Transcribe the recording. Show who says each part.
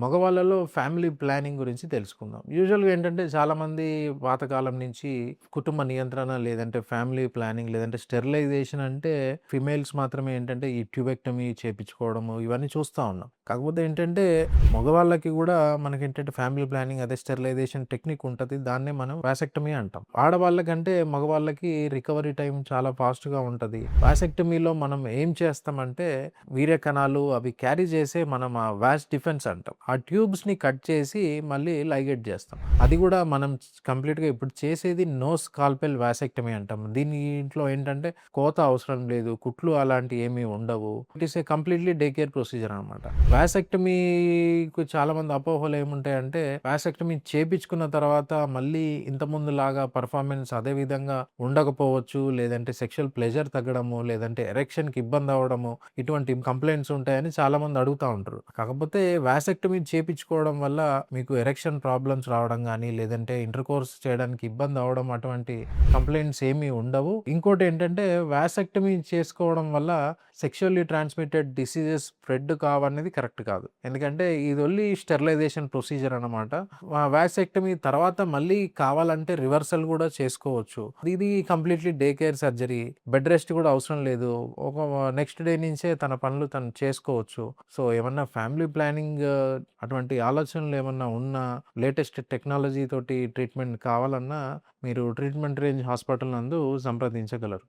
Speaker 1: మగవాళ్ళలో family planning గురించి తెలుసుకుందాం. యూజువల్‌గా ఏంటంటే చాలామంది పాతకాలం నుంచి కుటుంబ నియంత్రణ లేదంటే ఫ్యామిలీ ప్లానింగ్ లేదంటే స్టెరిలైజేషన్ అంటే ఫిమేల్స్ మాత్రమే ఏంటంటే ఈ ట్యూబెక్టమీ చేపించుకోవడము ఇవన్నీ చూస్తా ఉన్నాం. కాకపోతే ఏంటంటే మగవాళ్ళకి గూడా మనకేంటంటే ఫ్యామిలీ ప్లానింగ్ అదే స్టెరిలైజేషన్ టెక్నిక్ ఉంటది. దాన్నే మనం వాసెక్టమీ అంటాం. ఆడవాళ్ళకంటే మగవాళ్ళకి రికవరీ టైం చాలా ఫాస్ట్‌గా ఉంటది. వాసెక్టమీలో మనం ఏం చేస్తామంటే వీర్య కణాలు అవి క్యారీ చేసే మనం ఆ వాస్ డిఫెన్స్ అంటాం. ఆ ట్యూబ్స్‌ని కట్ చేసి మళ్ళీ లైగేట్ చేస్తాం. అది గూడా మనం కంప్లీట్‌గా ఇప్పుడు చేసేది నో స్కాల్పెల్ వాసెక్టమీ అంటాం. దీంట్లో ఏంటంటే కోత అవసరం లేదు. కుట్లు అలాంటివి ఏమీ ఉండవు. It is a completely day care procedure అనమాట. వాసెక్టమీకి చాలామంది అపోహలు ఏముంటాయంటే వాసెక్టమీ చేపించుకున్న తర్వాత మళ్ళీ ఇంతకుముందులాగా పర్ఫార్మెన్స్ అదే విధంగా ఉండకపోవచ్చు. లేదంటే సెక్షువల్ ప్లెజర్ తగ్గడము, లేదంటే ఎరెక్షన్‌కి ఇబ్బంది అవ్వడము ఇటువంటి కంప్లెయింట్స్ ఉంటాయని చాలామంది అడుగుతా ఉంటారు. కాకపోతే వాసెక్టమీ చేపించుకోవడం వల్ల మీకు ఎరెక్షన్ ప్రాబ్లమ్స్ రావడం గానీ, లేదంటే ఇంటర్‌కోర్స్ చేయడానికి ఇబ్బంది అవ్వడం అటువంటి కంప్లెయింట్స్ ఏమీ ఉండవు. ఇంకోటేంటంటే వాసెక్టమీ చేసుకోవడం వల్ల సెక్షువల్లీ ట్రాన్స్‌మిటెడ్ డిసీజెస్ స్ప్రెడ్ కావనేది కరెక్ట్ కాదు. ఎందుకంటే ఇది ఓన్లీ స్టెరిలైజేషన్ ప్రొసీజర్ అన్నమాట. వాసెక్టమీ తర్వాత మళ్ళీ కావాలంటే రివర్సల్ గూడా చేసుకోవచ్చు. ఇది completely day care surgery. Bed rest కూడా అవసరం లేదు. ఒక నెక్స్ట్ డే నుంచే తన పనులు తను చేసుకోవచ్చు. సో, ఏమన్నా ఫ్యామిలీ ప్లానింగ్ అటువంటి ఆలోచనలు ఏమన్నా ఉన్నా, లేటెస్ట్ టెక్నాలజీ తోటి ట్రీట్మెంట్ కావాలన్నా మీరు ట్రీట్మెంట్ రేంజ్ హాస్పిటల్ నందు సంప్రదించగలరు.